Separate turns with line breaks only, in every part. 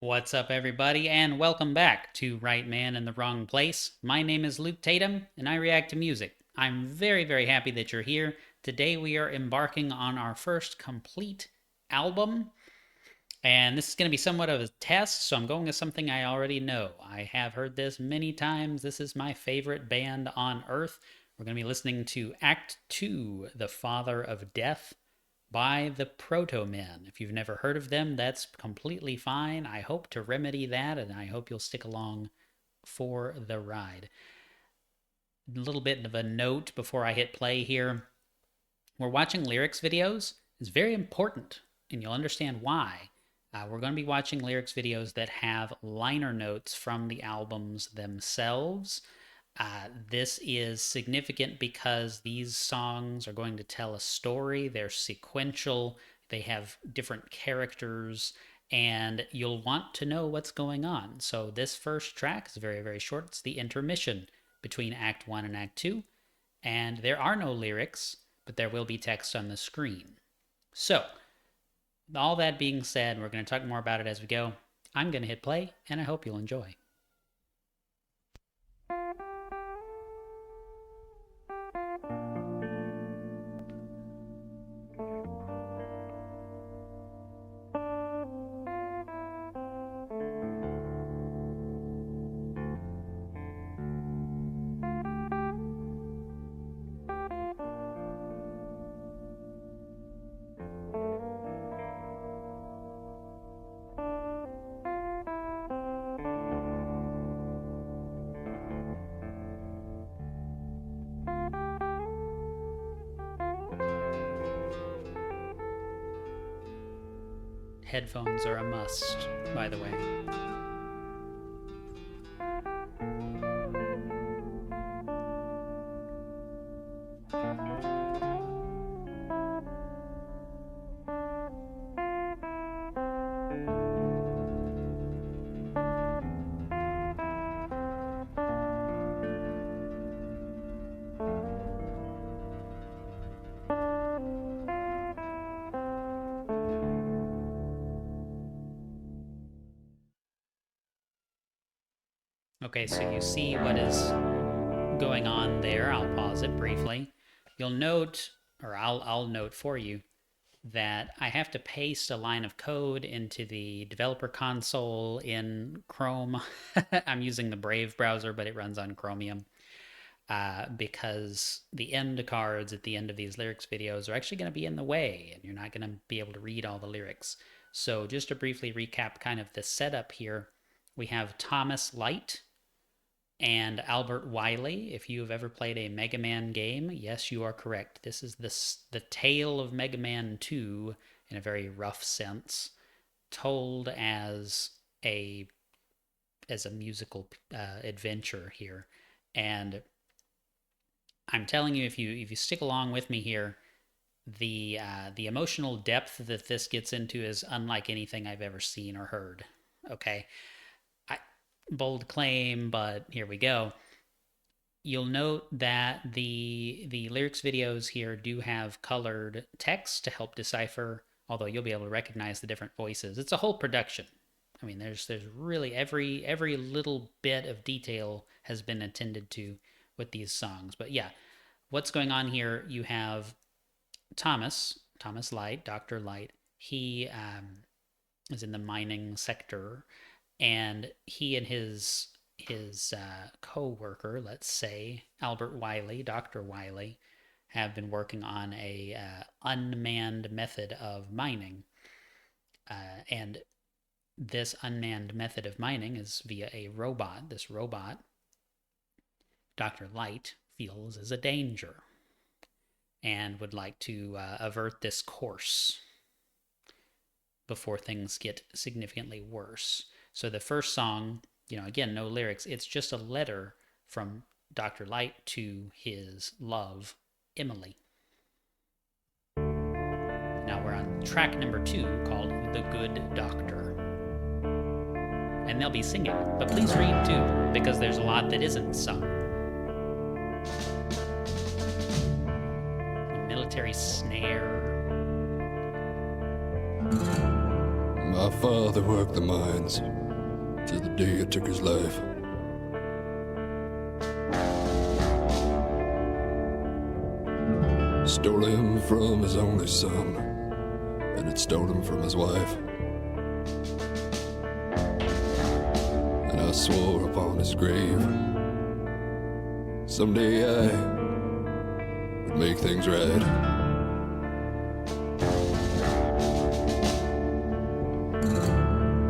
What's up, everybody, and welcome back to Right Man in the Wrong Place. My name is Luke Tatum, and I react to music. I'm very, very happy that you're here. Today, we are embarking on our first complete album, and this is going to be somewhat of a test, so I'm going with something I already know. I have heard this many times. This is my favorite band on earth. We're going to be listening to Act 2, The Father of Death, by the Protomen. If you've never heard of them, that's completely fine. I hope to remedy that, and I hope you'll stick along for the ride. A little bit of a note before I hit play here. We're watching lyrics videos. It's very important, and you'll understand why. We're going to be watching lyrics videos that have liner notes from the albums themselves. This is significant because these songs are going to tell a story. They're sequential, they have different characters, and you'll want to know what's going on. So, this first track is very, very short. It's the intermission between Act 1 and Act 2. And there are no lyrics, but there will be text on the screen. So, all that being said, we're going to talk more about it as we go. I'm going to hit play, and I hope you'll enjoy. Headphones are a must, by the way. Okay, so you see what is going on there. I'll pause it briefly. You'll note, or I'll note for you, that I have to paste a line of code into the developer console in Chrome. I'm using the Brave browser, but it runs on Chromium. Because the end cards at the end of these lyrics videos are actually going to be in the way, and you're not going to be able to read all the lyrics. So, just to briefly recap kind of the setup here, we have Thomas Light and Albert Wiley. If you have ever played a Mega Man game, yes, you are correct. This is the tale of Mega Man 2 in a very rough sense, told as a musical adventure here. And I'm telling you, if you stick along with me here, the emotional depth that this gets into is unlike anything I've ever seen or heard. Okay, bold claim, but here we go. You'll note that the lyrics videos here do have colored text to help decipher, although you'll be able to recognize the different voices. It's a whole production. I mean, there's really every little bit of detail has been attended to with these songs. But yeah, what's going on here? You have Thomas Light, Dr. Light. He is in the mining sector, and he and his co-worker, let's say Albert Wiley, Dr. Wiley, have been working on a unmanned method of mining, and this unmanned method of mining is via a robot. This robot, Dr. Light feels is a danger and would like to avert this course before things get significantly worse. So the first song, again, no lyrics. It's just a letter from Dr. Light to his love, Emily. Now we're on track number 2 called The Good Doctor. And they'll be singing, but please read too, because there's a lot that isn't sung. The military snare.
My father worked the mines till the day it took his life. Stole him from his only son, and it stole him from his wife. And I swore upon his grave, someday I would make things right.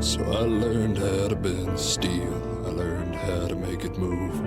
So I learned how to bend steel, I learned how to make it move.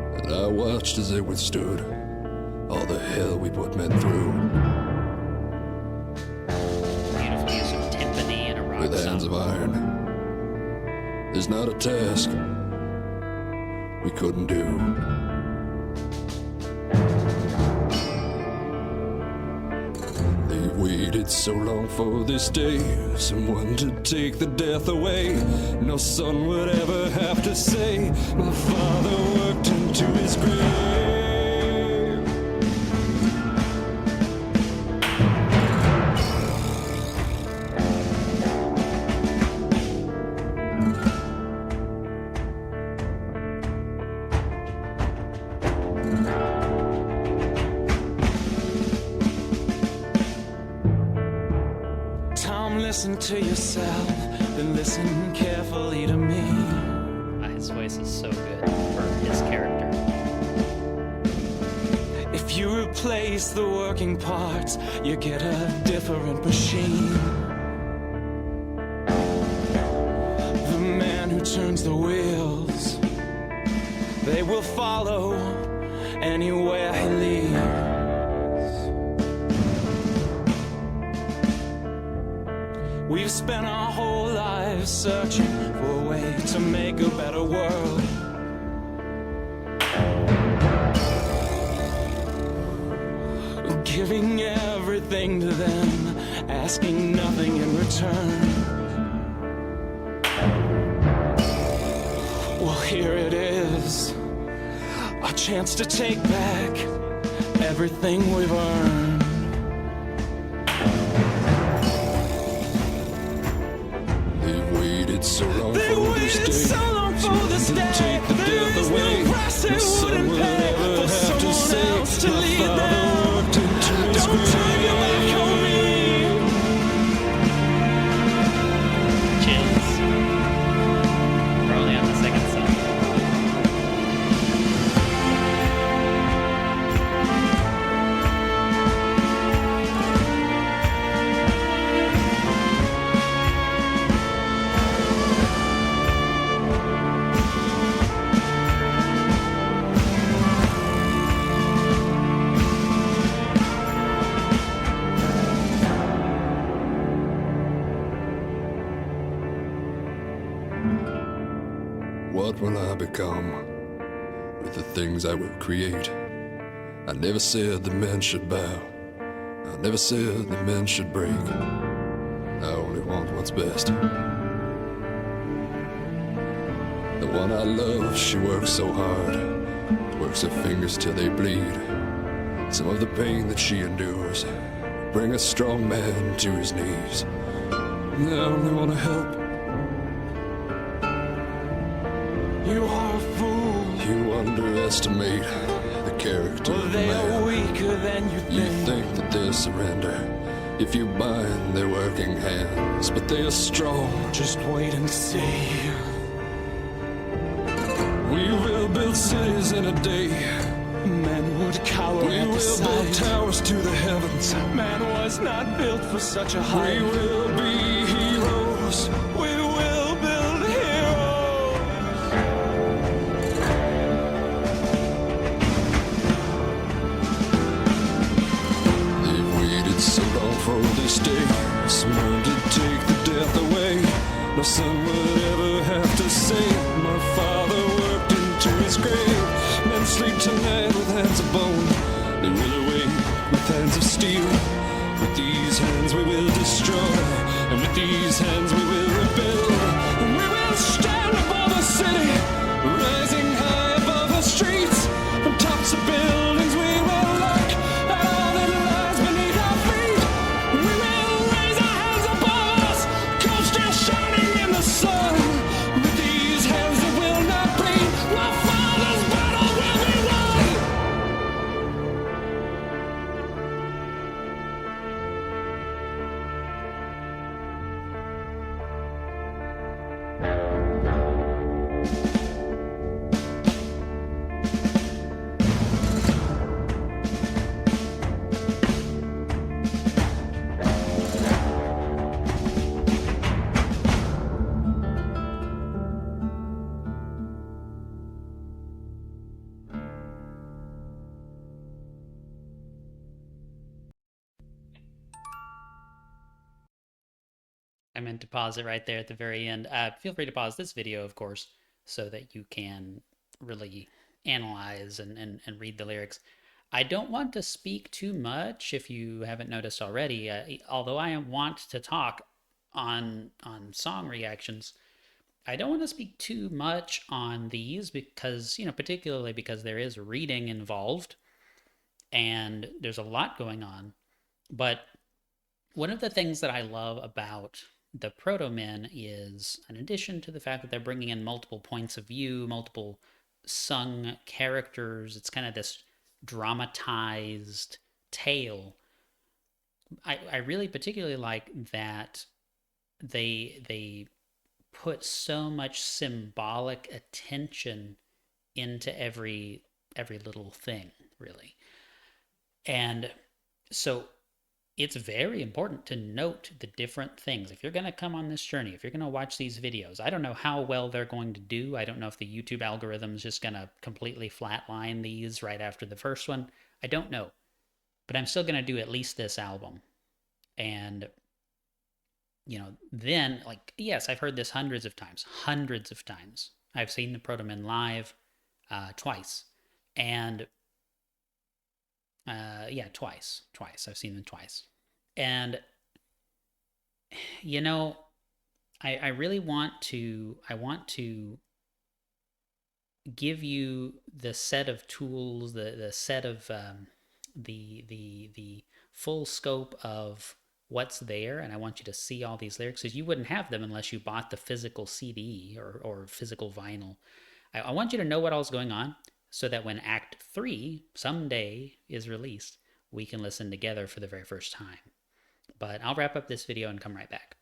And I watched as they withstood all the hell we put men through.
Beautiful use of timpani and a rock
With hands of iron, there's not a task we couldn't do. They've waited so long for this day, someone to take the death away. No son would ever have to say, my father worked into his grave.
Listen to yourself, then listen carefully to me.
His voice is so good for his character.
If you replace the working parts, you get a different machine. The man who turns the wheels, they will follow anywhere he leads. We've spent our whole lives searching for a way to make a better world. Giving everything to them, asking nothing in return. Well, here it is, our chance to take back everything we've earned.
So long they waited so long for this day, take the death away.
No price they wouldn't pay for someone else to lead them. Don't turn your back on me.
Chills. We're only on the second song.
What will I become with the things I will create? I never said the men should bow, I never said the men should break. I only want what's best. The one I love, she works so hard, works her fingers till they bleed. Some of the pain that she endures bring a strong man to his knees. I only want to help.
You are a fool.
You underestimate the character
Well,
of a
they are
man.
weaker than you
You
think.
think that they'll surrender if you bind their working hands, but they are strong.
Just wait and see.
We will build cities in a day.
Men would cower
We
at the
will build
sight.
towers to the heavens.
Man was not built for such a
We
height.
will be heroes.
We will build heroes.
They've waited so long for this day, someone to take the death away. No son would ever have to say, my father worked into his grave. Men sleep tonight with hands of bone, they will awake with hands of steel. With these hands we will destroy, and with these hands we will rebuild. And we will stand above the city, rising high above the streets. From tops of buildings we will look at all the
I meant to pause it right there at the very end. Feel free to pause this video, of course, so that you can really analyze and read the lyrics. I don't want to speak too much if you haven't noticed already. Although I want to talk on song reactions, I don't want to speak too much on these because, particularly because there is reading involved and there's a lot going on. But one of the things that I love about the Protomen is, in addition to the fact that they're bringing in multiple points of view, multiple sung characters, it's kind of this dramatized tale. I really particularly like that they put so much symbolic attention into every little thing, really. And so it's very important to note the different things. If you're going to come on this journey, if you're going to watch these videos, I don't know how well they're going to do. I don't know if the YouTube algorithm is just going to completely flatline these right after the first one. I don't know. But I'm still going to do at least this album. And, then, like, yes, I've heard this hundreds of times. Hundreds of times. I've seen the Protomen live twice. And yeah, twice. I've seen them twice. And you know, I really want to give you the set of tools, the set of the full scope of what's there, and I want you to see all these lyrics because you wouldn't have them unless you bought the physical CD or physical vinyl. I want you to know what all's going on so that when Act 3 someday is released, we can listen together for the very first time. But I'll wrap up this video and come right back.